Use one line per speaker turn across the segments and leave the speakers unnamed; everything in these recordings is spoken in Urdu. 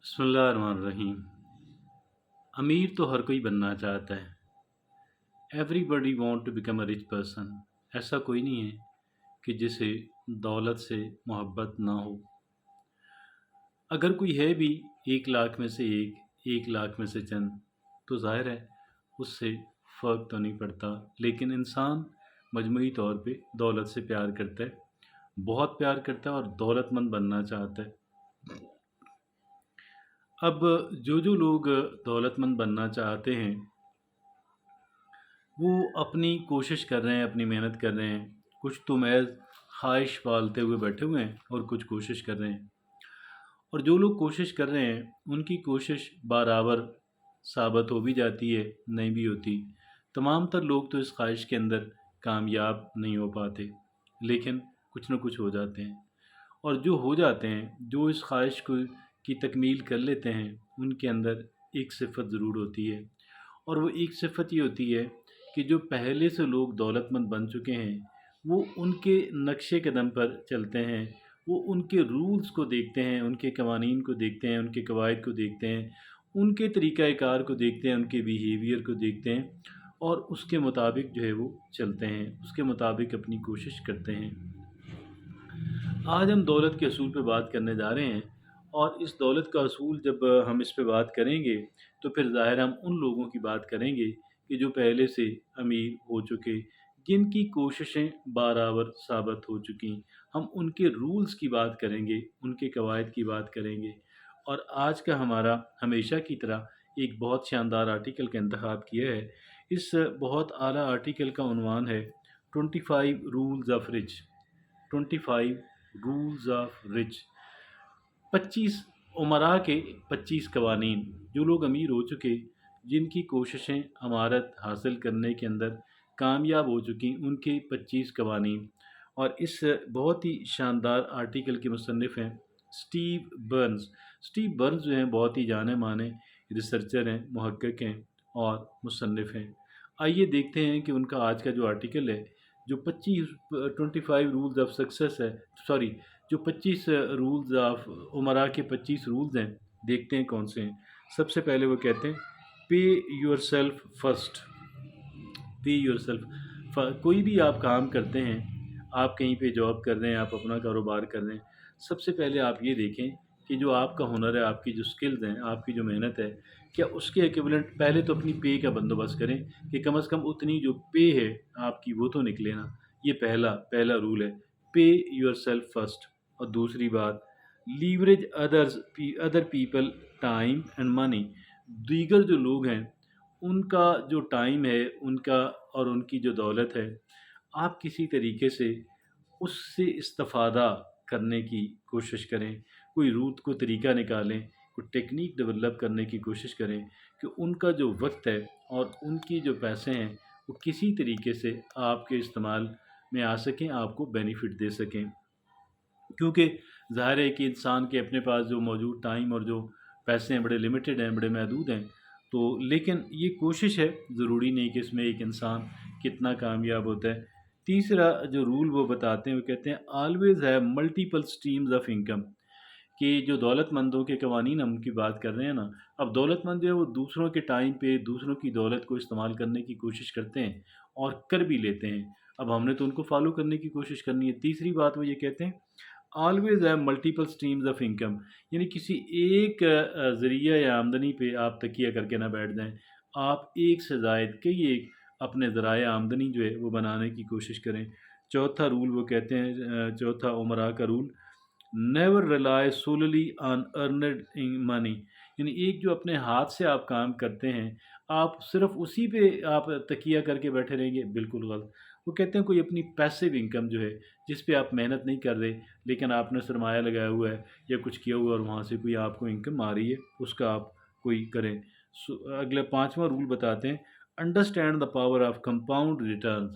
بسم اللہ الرحمن الرحیم۔ امیر تو ہر کوئی بننا چاہتا ہے۔ Everybody want to become a rich person. ایسا کوئی نہیں ہے کہ جسے دولت سے محبت نہ ہو۔ اگر کوئی ہے بھی 1 لاکھ میں سے ایک لاکھ میں سے چند، تو ظاہر ہے اس سے فرق تو نہیں پڑتا، لیکن انسان مجموعی طور پہ دولت سے پیار کرتا ہے، بہت پیار کرتا ہے اور دولت مند بننا چاہتا ہے۔ اب جو لوگ دولت مند بننا چاہتے ہیں وہ اپنی کوشش کر رہے ہیں، اپنی محنت کر رہے ہیں۔ کچھ تو محض خواہش پالتے ہوئے بیٹھے ہوئے ہیں اور کچھ کوشش کر رہے ہیں، اور جو لوگ کوشش کر رہے ہیں ان کی کوشش برابر ثابت ہو بھی جاتی ہے، نہیں بھی ہوتی۔ تمام تر لوگ تو اس خواہش کے اندر کامیاب نہیں ہو پاتے، لیکن کچھ نہ کچھ ہو جاتے ہیں، اور جو ہو جاتے ہیں، جو اس خواہش کو کی تکمیل کر لیتے ہیں، ان کے اندر ایک صفت ضرور ہوتی ہے، اور وہ ایک صفت یہ ہوتی ہے کہ جو پہلے سے لوگ دولت مند بن چکے ہیں وہ ان کے نقش قدم پر چلتے ہیں، وہ ان کے رولز کو دیکھتے ہیں، ان کے قوانین کو دیکھتے ہیں، ان کے قواعد کو دیکھتے ہیں، ان کے طریقہ کار کو دیکھتے ہیں، ان کے بیہیویئر کو دیکھتے ہیں، اور اس کے مطابق جو ہے وہ چلتے ہیں، اس کے مطابق اپنی کوشش کرتے ہیں۔ آج ہم دولت کے اصول پہ بات کرنے جا رہے ہیں، اور اس دولت کا اصول جب ہم اس پہ بات کریں گے تو پھر ظاہر ہم ان لوگوں کی بات کریں گے کہ جو پہلے سے امیر ہو چکے، جن کی کوششیں برابر ثابت ہو چکی۔ ہم ان کے رولز کی بات کریں گے، ان کے قواعد کی بات کریں گے، اور آج کا ہمارا ہمیشہ کی طرح ایک بہت شاندار آرٹیکل کا انتخاب کیا ہے۔ اس بہت اعلیٰ آرٹیکل کا عنوان ہے 25 rules of rich. 25 rules of rich, 25 امراء کے 25 قوانین۔ جو لوگ امیر ہو چکے، جن کی کوششیں امارت حاصل کرنے کے اندر کامیاب ہو چکی، ان کے 25 قوانین۔ اور اس بہت ہی شاندار آرٹیکل کے مصنف ہیں اسٹیو برنز۔ اسٹیو برنز جو ہیں بہت ہی جانے مانے ریسرچر ہیں، محقق ہیں اور مصنف ہیں۔ آئیے دیکھتے ہیں کہ ان کا آج کا جو آرٹیکل ہے، جو 25 رولز آف سکسیس ہے، سوری، جو 25 رولز آف امراء کے 25 رولز ہیں، دیکھتے ہیں کون سے ہیں۔ سب سے پہلے وہ کہتے ہیں pay yourself first. Pay yourself, کوئی بھی آپ کام کرتے ہیں، آپ کہیں پہ جاب کر رہے ہیں، آپ اپنا کاروبار کر رہے ہیں، سب سے پہلے آپ یہ دیکھیں کہ جو آپ کا ہنر ہے، آپ کی جو سکلز ہیں، آپ کی جو محنت ہے، کیا اس کے ایکویولنٹ پہلے تو اپنی پے کا بندوبست کریں کہ کم از کم اتنی جو پے ہے آپ کی وہ تو نکلے نا۔ یہ پہلا رول ہے، پے یور سیلف فرسٹ۔ اور دوسری بات، leverage other people time and money. دیگر جو لوگ ہیں ان کا جو ٹائم ہے، ان کا اور ان کی جو دولت ہے، آپ کسی طریقے سے اس سے استفادہ کرنے کی کوشش کریں، کوئی روٹ کو طریقہ نکالیں، کوئی ٹیکنیک ڈیولپ کرنے کی کوشش کریں کہ ان کا جو وقت ہے اور ان کی جو پیسے ہیں وہ کسی طریقے سے آپ کے استعمال میں آ سکیں، آپ کو بینیفٹ دے سکیں۔ کیونکہ ظاہر ہے کہ انسان کے اپنے پاس جو موجود ٹائم اور جو پیسے ہیں بڑے لمیٹڈ ہیں، بڑے محدود ہیں، تو لیکن یہ کوشش ہے، ضروری نہیں کہ اس میں ایک انسان کتنا کامیاب ہوتا ہے۔ تیسرا جو رول وہ بتاتے ہیں، وہ کہتے ہیں always have multiple streams of income. کہ جو دولت مندوں کے قوانین ہم کی بات کر رہے ہیں نا، اب دولت مند جو ہے وہ دوسروں کے ٹائم پہ دوسروں کی دولت کو استعمال کرنے کی کوشش کرتے ہیں اور کر بھی لیتے ہیں۔ اب ہم نے تو ان کو فالو کرنے کی کوشش کرنی ہے۔ تیسری بات وہ یہ کہتے ہیں always have multiple streams of income, یعنی کسی ایک ذریعہ یا آمدنی پہ آپ تکیہ کر کے نہ بیٹھ جائیں، آپ ایک سے زائد کئی ایک اپنے ذرائع آمدنی جو ہے وہ بنانے کی کوشش کریں۔ چوتھا رول وہ کہتے ہیں، چوتھا عمرہ کا رول، نیور ریلائی سوللی آن ارنڈ منی، یعنی ایک جو اپنے ہاتھ سے آپ کام کرتے ہیں، آپ صرف اسی پہ آپ تکیہ کر کے بیٹھے رہیں گے، بالکل غلط۔ وہ کہتے ہیں کوئی اپنی پیسیو انکم جو ہے، جس پہ آپ محنت نہیں کر رہے لیکن آپ نے سرمایہ لگایا ہوا ہے یا کچھ کیا ہوا اور وہاں سے کوئی آپ کو انکم آ رہی ہے، اس کا آپ کوئی کریں۔ اگلا پانچواں رول بتاتے ہیں understand the power of compound returns.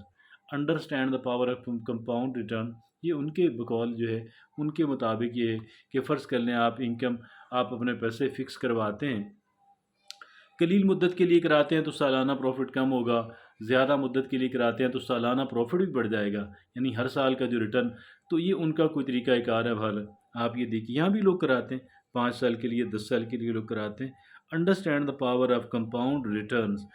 Understand the power of compound return, یہ ان کے بقول جو ہے، ان کے مطابق یہ ہے کہ فرض کر لیں آپ انکم، آپ اپنے پیسے فکس کرواتے ہیں، قلیل مدت کے لیے کراتے ہیں تو سالانہ پروفٹ کم ہوگا، زیادہ مدت کے لیے کراتے ہیں تو سالانہ پروفٹ بھی بڑھ جائے گا، یعنی ہر سال کا جو ریٹرن، تو یہ ان کا کوئی طریقہ کار ہے۔ بھال آپ یہ دیکھیے یہاں بھی لوگ کراتے ہیں 5 سال کے لیے 10 سال کے لیے لوگ کراتے ہیں. Understand the power of compound returns.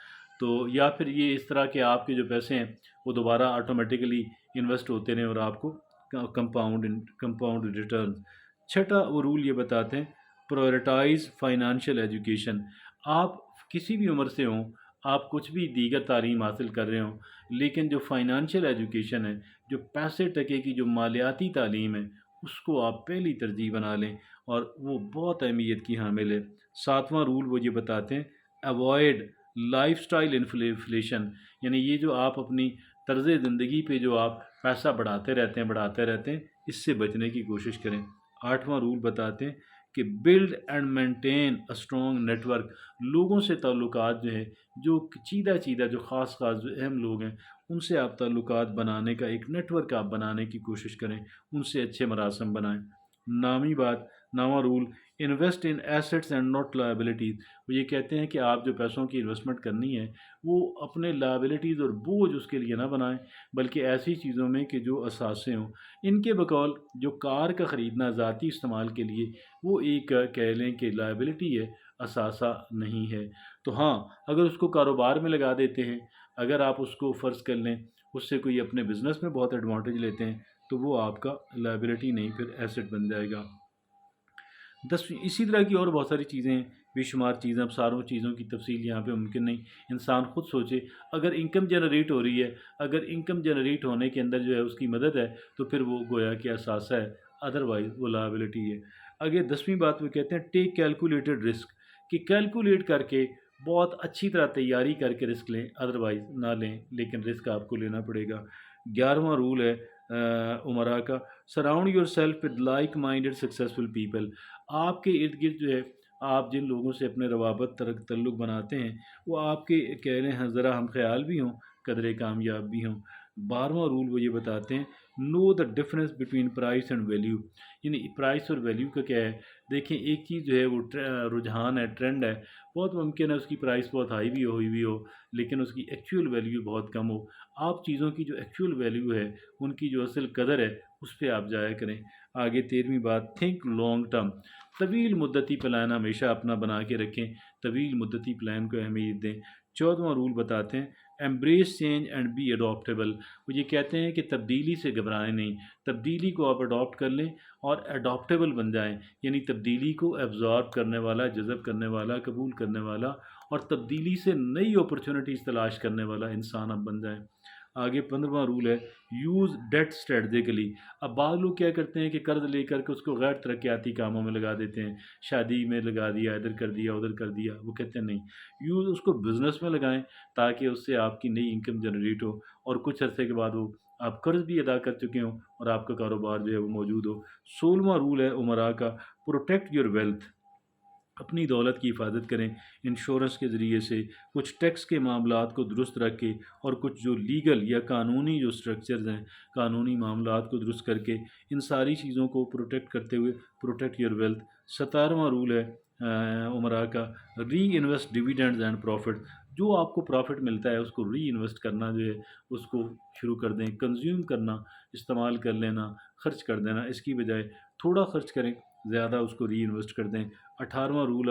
تو یا پھر یہ اس طرح کہ آپ کے جو پیسے ہیں وہ دوبارہ آٹومیٹیکلی انویسٹ ہوتے رہیں اور آپ کو کمپاؤنڈ ریٹرنز. چھٹا وہ رول یہ بتاتے ہیں پرائورٹائز فائنانشیل ایجوکیشن. آپ کسی بھی عمر سے ہوں، آپ کچھ بھی دیگر تعلیم حاصل کر رہے ہوں، لیکن جو فائنانشیل ایجوکیشن ہے، جو پیسے ٹکے کی جو مالیاتی تعلیم ہے، اس کو آپ پہلی ترجیح بنا لیں اور وہ بہت اہمیت کی حامل ہے. ساتواں رول وہ یہ بتاتے ہیں اوائڈ لائف سٹائل انفلیشن. یعنی یہ جو آپ اپنی طرز زندگی پہ جو آپ پیسہ بڑھاتے رہتے ہیں، اس سے بچنے کی کوشش کریں. آٹھواں رول بتاتے ہیں کہ build and maintain a strong network. لوگوں سے تعلقات جو ہیں، جو چیدہ جو خاص جو اہم لوگ ہیں، ان سے آپ تعلقات بنانے کا ایک نیٹ ورک آپ بنانے کی کوشش کریں، ان سے اچھے مراسم بنائیں. نواں rule invest in assets and not liabilities. وہ یہ کہتے ہیں کہ آپ جو پیسوں کی انویسٹمنٹ کرنی ہے وہ اپنے لائبلٹیز اور بوجھ اس کے لیے نہ بنائیں، بلکہ ایسی چیزوں میں کہ جو اثاثے ہوں. ان کے بقول جو کار کا خریدنا ذاتی استعمال کے لیے وہ ایک کہہ لیں کہ لائبلٹی ہے، اثاثہ نہیں ہے. تو ہاں، اگر اس کو کاروبار میں لگا دیتے ہیں، اگر آپ اس کو فرض کر لیں اس سے کوئی اپنے بزنس میں بہت ایڈوانٹیج لیتے ہیں، تو وہ آپ کا لائبلٹی نہیں، پھر ایسٹ بن جائے گا. 10ویں اسی طرح کی اور بہت ساری چیزیں ہیں، بے شمار چیزیں. اب ساروں چیزوں کی تفصیل یہاں پہ ممکن نہیں. انسان خود سوچے، اگر انکم جنریٹ ہو رہی ہے، اگر انکم جنریٹ ہونے کے اندر جو ہے اس کی مدد ہے، تو پھر وہ گویا کہ اثاثہ ہے، ادروائز وہ لائبلٹی ہے. آگے 10ویں بات وہ کہتے ہیں ٹیک کیلکولیٹڈ رسک. کہ کیلکولیٹ کر کے بہت اچھی طرح تیاری کر کے رسک لیں، ادروائز نہ لیں، لیکن رسک آپ کو لینا پڑے گا. 11واں رول ہے عمرہ کا surround your self with like minded successful people. آپ کے ارد گرد جو ہے آپ جن لوگوں سے اپنے روابط تعلق بناتے ہیں وہ آپ کے کہہ لیں ذرا ہم خیال بھی ہوں، قدرے کامیاب بھی ہوں. 12واں رول وہ یہ بتاتے ہیں know the difference between price and value. یعنی پرائس اور ویلیو کا کیا ہے؟ دیکھیں، ایک چیز جو ہے وہ رجحان ہے، ٹرینڈ ہے. بہت ممکن ہے اس کی پرائس بہت ہائی بھی ہو لیکن اس کی ایکچوئل ویلیو بہت کم ہو. آپ چیزوں کی جو ایکچوئل ویلیو ہے، ان کی جو اصل قدر ہے، اس پہ آپ جایا کریں. آگے 13ویں بات تھنک لانگ ٹرم. طویل مدتی پلان ہمیشہ اپنا بنا کے رکھیں، طویل مدتی پلان کو اہمیت دیں. 14واں رول بتاتے ہیں ایمبریس چینج اینڈ بی اڈاپٹیبل. وہ یہ کہتے ہیں کہ تبدیلی سے گھبرائیں نہیں، تبدیلی کو آپ اڈاپٹ کر لیں اور اڈاپٹیبل بن جائیں. یعنی تبدیلی کو ایبزارب کرنے والا، جذب کرنے والا، قبول کرنے والا اور تبدیلی سے نئی اپرچونٹیز تلاش کرنے والا انسان آپ بن جائیں. آگے 15واں رول ہے یوز ڈیٹ اسٹریٹجیکلی. اب بعض لوگ کیا کرتے ہیں کہ قرض لے کر کے اس کو غیر ترقیاتی کاموں میں لگا دیتے ہیں، شادی میں لگا دیا، ادھر کر دیا، ادھر کر دیا. وہ کہتے ہیں نہیں، اس کو بزنس میں لگائیں تاکہ اس سے آپ کی نئی انکم جنریٹ ہو اور کچھ عرصے کے بعد وہ آپ قرض بھی ادا کر چکے ہوں اور آپ کا کاروبار جو ہے وہ موجود ہو. 16واں رول ہے عمرہ کا پروٹیکٹ یور ویلتھ. اپنی دولت کی حفاظت کریں انشورنس کے ذریعے سے، کچھ ٹیکس کے معاملات کو درست رکھ کے اور کچھ جو لیگل یا قانونی جو سٹرکچرز ہیں، قانونی معاملات کو درست کر کے ان ساری چیزوں کو پروٹیکٹ کرتے ہوئے پروٹیکٹ یور ویلتھ. 17واں رول ہے عمرہ کا ری انویسٹ ڈویڈنڈز اینڈ پروفٹ. جو آپ کو پروفٹ ملتا ہے اس کو ری انویسٹ کرنا جو ہے اس کو شروع کر دیں. کنزیوم کرنا، استعمال کر لینا، خرچ کر دینا، اس کی بجائے تھوڑا خرچ کریں، زیادہ اس کو ری انویسٹ کر دیں. 18واں رول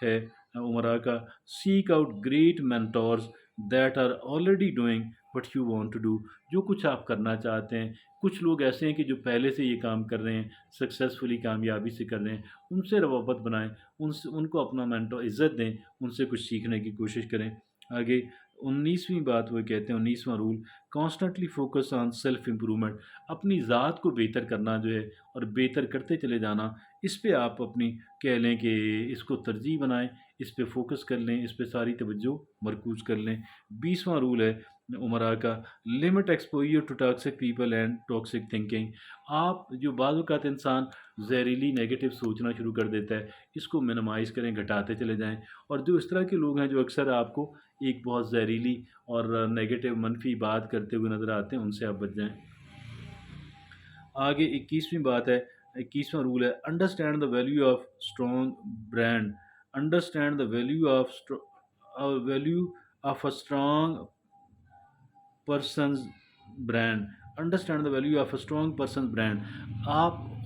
ہے عمرہ کا seek out great mentors that are already doing what you want to do. جو کچھ آپ کرنا چاہتے ہیں، کچھ لوگ ایسے ہیں کہ جو پہلے سے یہ کام کر رہے ہیں، سکسیزفلی کامیابی سے کر رہے ہیں، ان سے روابط بنائیں، ان کو اپنا مینٹور عزت دیں، ان سے کچھ سیکھنے کی کوشش کریں. آگے 19ویں بات وہ کہتے ہیں 19واں rule constantly focus on self improvement. اپنی ذات کو بہتر کرنا جو ہے اور بہتر کرتے چلے جانا، اس پہ آپ اپنی کہہ لیں کہ اس کو ترجیح بنائیں، اس پہ فوکس کر لیں، اس پہ ساری توجہ مرکوز کر لیں. 20واں رول ہے عمرہ کا limit exposure to toxic people and toxic thinking. آپ جو بعض اوقات انسان زہریلی نیگیٹو سوچنا شروع کر دیتا ہے، اس کو منیمائز کریں، گھٹاتے چلے جائیں. اور جو اس طرح کے لوگ ہیں جو اکثر آپ کو ایک بہت زہریلی اور نیگیٹو منفی بات کرتے ہوئے نظر آتے ہیں، ان سے آپ بچ جائیں. آگے 21واں رول ہے understand the value of strong brand. Understand the value of a strong persons brand. Understand the value of a strong persons brand. آپ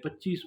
25